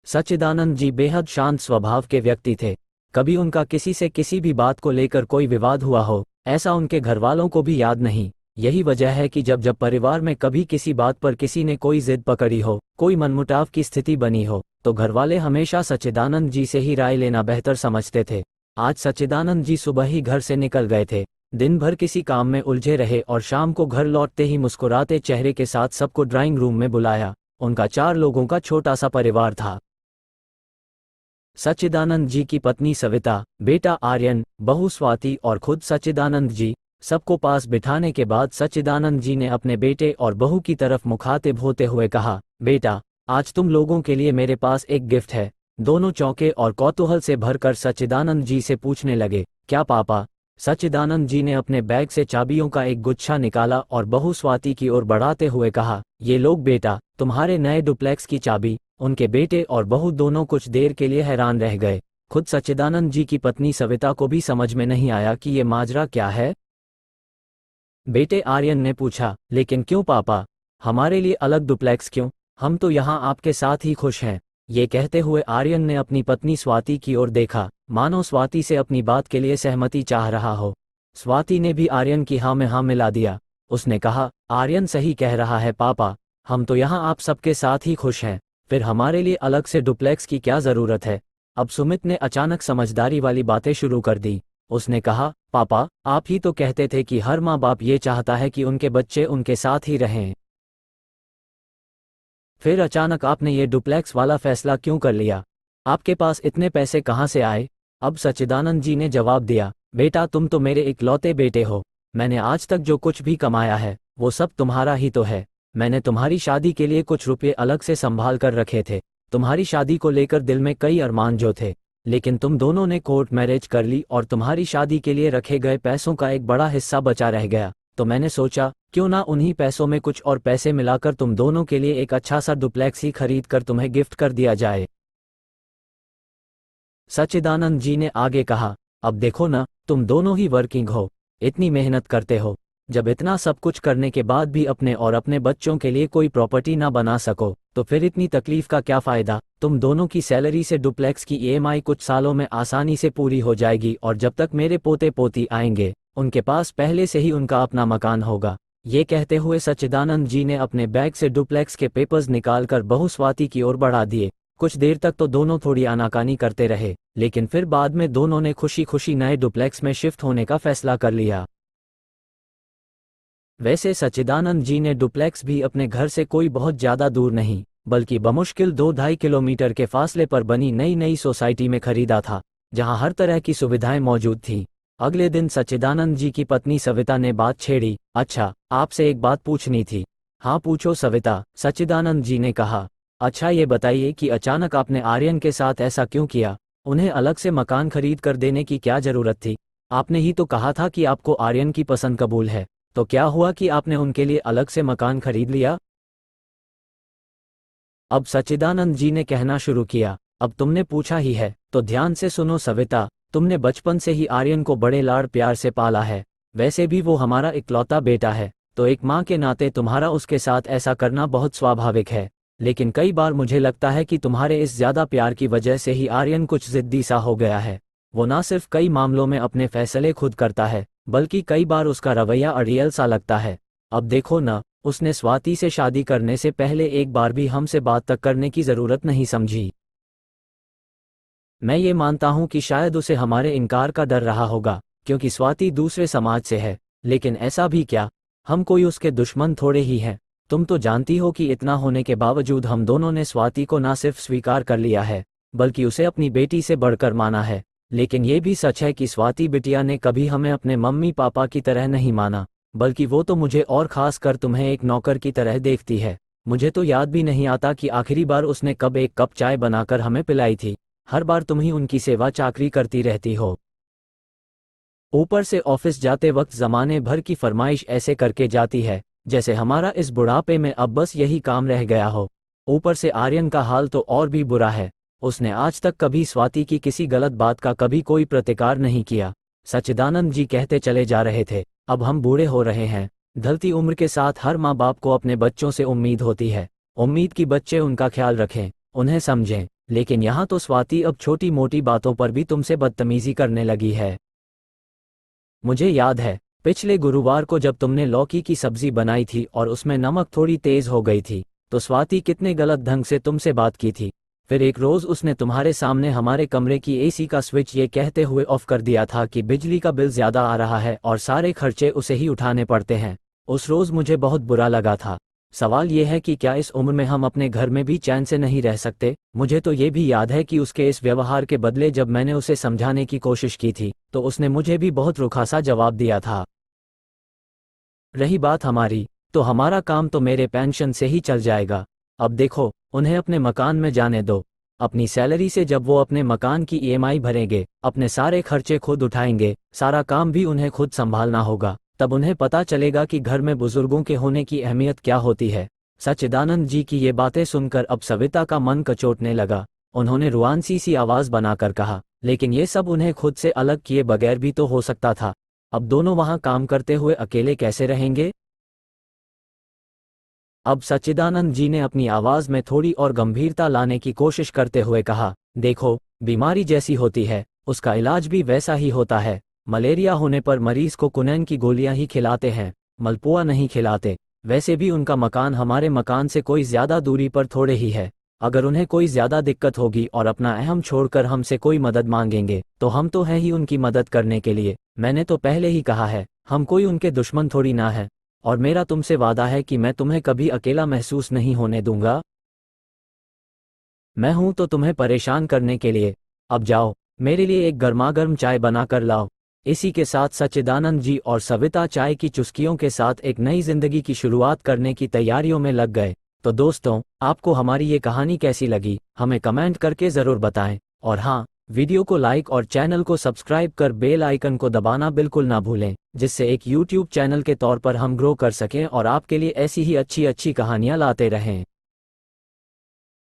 सच्चिदानंद जी बेहद शांत स्वभाव के व्यक्ति थे। कभी उनका किसी से किसी भी बात को लेकर कोई विवाद हुआ हो, ऐसा उनके घरवालों को भी याद नहीं। यही वजह है कि जब जब परिवार में कभी किसी बात पर किसी ने कोई जिद पकड़ी हो, कोई मनमुटाव की स्थिति बनी हो, तो घरवाले हमेशा सच्चिदानंद जी से ही राय लेना बेहतर समझते थे। आज सच्चिदानंद जी सुबह ही घर से निकल गए थे। दिन भर किसी काम में उलझे रहे और शाम को घर लौटते ही मुस्कुराते चेहरे के साथ सबको ड्राइंग रूम में बुलाया। उनका 4 लोगों का छोटा सा परिवार था। सच्चिदानंद जी की पत्नी सविता, बेटा आर्यन, बहू स्वाति और खुद सच्चिदानंद जी। सबको पास बिठाने के बाद सच्चिदानंद जी ने अपने बेटे और बहू की तरफ मुखातिब होते हुए कहा, बेटा, आज तुम लोगों के लिए मेरे पास एक गिफ्ट है। दोनों चौंके और कौतूहल से भरकर सच्चिदानंद जी से पूछने लगे, क्या पापा? सच्चिदानंद जी ने अपने बैग से चाबियों का एक गुच्छा निकाला और बहू स्वाति की ओर बढ़ाते हुए कहा, ये लोग बेटा, तुम्हारे नए डुप्लेक्स की चाबी। उनके बेटे और बहू दोनों कुछ देर के लिए हैरान रह गए। खुद सच्चिदानंद जी की पत्नी सविता को भी समझ में नहीं आया कि ये माजरा क्या है। बेटे आर्यन ने पूछा, लेकिन क्यों पापा? हमारे लिए अलग डुप्लेक्स क्यों? हम तो यहाँ आपके साथ ही खुश हैं। ये कहते हुए आर्यन ने अपनी पत्नी स्वाति की ओर देखा, मानो स्वाति से अपनी बात के लिए सहमति चाह रहा हो। स्वाति ने भी आर्यन की हाँ में हाँ मिला दिया। उसने कहा, आर्यन सही कह रहा है पापा, हम तो यहाँ आप सबके साथ ही खुश हैं, फिर हमारे लिए अलग से डुप्लेक्स की क्या ज़रूरत है? अब सुमित ने अचानक समझदारी वाली बातें शुरू कर दी। उसने कहा, पापा, आप ही तो कहते थे कि हर माँ बाप ये चाहता है कि उनके बच्चे उनके साथ ही रहें। फिर अचानक आपने ये डुप्लेक्स वाला फैसला क्यों कर लिया? आपके पास इतने पैसे कहाँ से आए? अब सच्चिदानंद जी ने जवाब दिया, बेटा, तुम तो मेरे इकलौते बेटे हो। मैंने आज तक जो कुछ भी कमाया है वो सब तुम्हारा ही तो है। मैंने तुम्हारी शादी के लिए कुछ रुपये अलग से संभाल कर रखे थे। तुम्हारी शादी को लेकर दिल में कई अरमान जो थे, लेकिन तुम दोनों ने कोर्ट मैरिज कर ली और तुम्हारी शादी के लिए रखे गए पैसों का एक बड़ा हिस्सा बचा रह गया। तो मैंने सोचा, क्यों ना उन्हीं पैसों में कुछ और पैसे मिलाकर तुम दोनों के लिए एक अच्छा सा डुप्लेक्स ही खरीद कर तुम्हें गिफ्ट कर दिया जाए। सच्चिदानंद जी ने आगे कहा, अब देखो ना, तुम दोनों ही वर्किंग हो, इतनी मेहनत करते हो। जब इतना सब कुछ करने के बाद भी अपने और अपने बच्चों के लिए कोई प्रॉपर्टी ना बना सको, तो फिर इतनी तकलीफ का क्या फ़ायदा? तुम दोनों की सैलरी से डुप्लेक्स की ईएमआई कुछ सालों में आसानी से पूरी हो जाएगी और जब तक मेरे पोते पोती आएंगे, उनके पास पहले से ही उनका अपना मकान होगा। ये कहते हुए सच्चिदानंद जी ने अपने बैग से डुप्लेक्स के पेपर्स निकालकर बहू स्वाति की ओर बढ़ा दिए। कुछ देर तक तो दोनों थोड़ी आनाकानी करते रहे, लेकिन फिर बाद में दोनों ने खुशी खुशी नए डुप्लेक्स में शिफ्ट होने का फैसला कर लिया। वैसे सच्चिदानंद जी ने डुप्लेक्स भी अपने घर से कोई बहुत ज़्यादा दूर नहीं, बल्कि बमुश्किल 2-2.5 किलोमीटर के फासले पर बनी नई नई सोसाइटी में खरीदा था, जहां हर तरह की सुविधाएं मौजूद थीं। अगले दिन सच्चिदानंद जी की पत्नी सविता ने बात छेड़ी, अच्छा, आपसे एक बात पूछनी थी। हाँ पूछो सविता, सच्चिदानंद जी ने कहा। अच्छा ये बताइए कि अचानक आपने आर्यन के साथ ऐसा क्यों किया? उन्हें अलग से मकान खरीद कर देने की क्या ज़रूरत थी? आपने ही तो कहा था कि आपको आर्यन की पसंद कबूल है, तो क्या हुआ कि आपने उनके लिए अलग से मकान खरीद लिया? अब सच्चिदानंद जी ने कहना शुरू किया, अब तुमने पूछा ही है तो ध्यान से सुनो सविता, तुमने बचपन से ही आर्यन को बड़े लाड़ प्यार से पाला है। वैसे भी वो हमारा इकलौता बेटा है, तो एक माँ के नाते तुम्हारा उसके साथ ऐसा करना बहुत स्वाभाविक है। लेकिन कई बार मुझे लगता है कि तुम्हारे इस ज़्यादा प्यार की वजह से ही आर्यन कुछ ज़िद्दी सा हो गया है। वो ना सिर्फ कई मामलों में अपने फैसले खुद करता है, बल्कि कई बार उसका रवैया अड़ियल सा लगता है। अब देखो ना, उसने स्वाति से शादी करने से पहले एक बार भी हमसे बात तक करने की ज़रूरत नहीं समझी। मैं ये मानता हूँ कि शायद उसे हमारे इनकार का डर रहा होगा, क्योंकि स्वाति दूसरे समाज से है, लेकिन ऐसा भी क्या? हम कोई उसके दुश्मन थोड़े ही हैं। तुम तो जानती हो कि इतना होने के बावजूद हम दोनों ने स्वाति को ना सिर्फ स्वीकार कर लिया है, बल्कि उसे अपनी बेटी से बढ़कर माना है। लेकिन ये भी सच है कि स्वाति बिटिया ने कभी हमें अपने मम्मी पापा की तरह नहीं माना, बल्कि वो तो मुझे और ख़ास कर तुम्हें एक नौकर की तरह देखती है। मुझे तो याद भी नहीं आता कि आखिरी बार उसने कब एक कप चाय बनाकर हमें पिलाई थी। हर बार तुम ही उनकी सेवा चाकरी करती रहती हो। ऊपर से ऑफिस जाते वक्त ज़माने भर की फरमाइश ऐसे करके जाती है जैसे हमारा इस बुढ़ापे में अब बस यही काम रह गया हो। ऊपर से आर्यन का हाल तो और भी बुरा है। उसने आज तक कभी स्वाति की किसी गलत बात का कभी कोई प्रतिकार नहीं किया। सच्चिदानंद जी कहते चले जा रहे थे, अब हम बूढ़े हो रहे हैं। ढलती उम्र के साथ हर माँ बाप को अपने बच्चों से उम्मीद होती है, उम्मीद कि बच्चे उनका ख्याल रखें, उन्हें समझें। लेकिन यहाँ तो स्वाति अब छोटी मोटी बातों पर भी तुमसे बदतमीजी करने लगी है। मुझे याद है पिछले गुरुवार को जब तुमने लौकी की सब्जी बनाई थी और उसमें नमक थोड़ी तेज हो गई थी, तो स्वाति कितने गलत ढंग से तुमसे बात की थी। फिर एक रोज उसने तुम्हारे सामने हमारे कमरे की एसी का स्विच ये कहते हुए ऑफ कर दिया था कि बिजली का बिल ज्यादा आ रहा है और सारे खर्चे उसे ही उठाने पड़ते हैं। उस रोज मुझे बहुत बुरा लगा था। सवाल यह है कि क्या इस उम्र में हम अपने घर में भी चैन से नहीं रह सकते। मुझे तो ये भी याद है कि उसके इस व्यवहार के बदले जब मैंने उसे समझाने की कोशिश की थी तो उसने मुझे भी बहुत रूखा सा जवाब दिया था। रही बात हमारी, तो हमारा काम तो मेरे पेंशन से ही चल जाएगा। अब देखो, उन्हें अपने मकान में जाने दो। अपनी सैलरी से जब वो अपने मकान की ईएमआई भरेंगे, अपने सारे खर्चे खुद उठाएंगे, सारा काम भी उन्हें खुद संभालना होगा, तब उन्हें पता चलेगा कि घर में बुजुर्गों के होने की अहमियत क्या होती है। सच्चिदानंद जी की ये बातें सुनकर अब सविता का मन कचोटने लगा। उन्होंने रुआंसी सी आवाज बनाकर कहा, लेकिन ये सब उन्हें खुद से अलग किए बगैर भी तो हो सकता था। अब दोनों वहां काम करते हुए अकेले कैसे रहेंगे। अब सच्चिदानंद जी ने अपनी आवाज में थोड़ी और गंभीरता लाने की कोशिश करते हुए कहा, देखो, बीमारी जैसी होती है उसका इलाज भी वैसा ही होता है। मलेरिया होने पर मरीज को कुनैन की गोलियां ही खिलाते हैं, मलपुआ नहीं खिलाते। वैसे भी उनका मकान हमारे मकान से कोई ज्यादा दूरी पर थोड़े ही है। अगर उन्हें कोई ज्यादा दिक्कत होगी और अपना अहम छोड़कर हमसे कोई मदद मांगेंगे तो हम तो हैं ही उनकी मदद करने के लिए। मैंने तो पहले ही कहा है, हम कोई उनके दुश्मन थोड़ी ना है। और मेरा तुमसे वादा है कि मैं तुम्हें कभी अकेला महसूस नहीं होने दूंगा। मैं हूं तो तुम्हें परेशान करने के लिए। अब जाओ, मेरे लिए एक गर्मागर्म चाय बनाकर लाओ। इसी के साथ सच्चिदानंद जी और सविता चाय की चुस्कियों के साथ एक नई जिंदगी की शुरुआत करने की तैयारियों में लग गए। तो दोस्तों, आपको हमारी ये कहानी कैसी लगी, हमें कमेंट करके ज़रूर बताएं। और हाँ, वीडियो को लाइक और चैनल को सब्सक्राइब कर बेल आइकन को दबाना बिल्कुल ना भूलें, जिससे एक यूट्यूब चैनल के तौर पर हम ग्रो कर सकें और आपके लिए ऐसी ही अच्छी अच्छी कहानियाँ लाते रहें।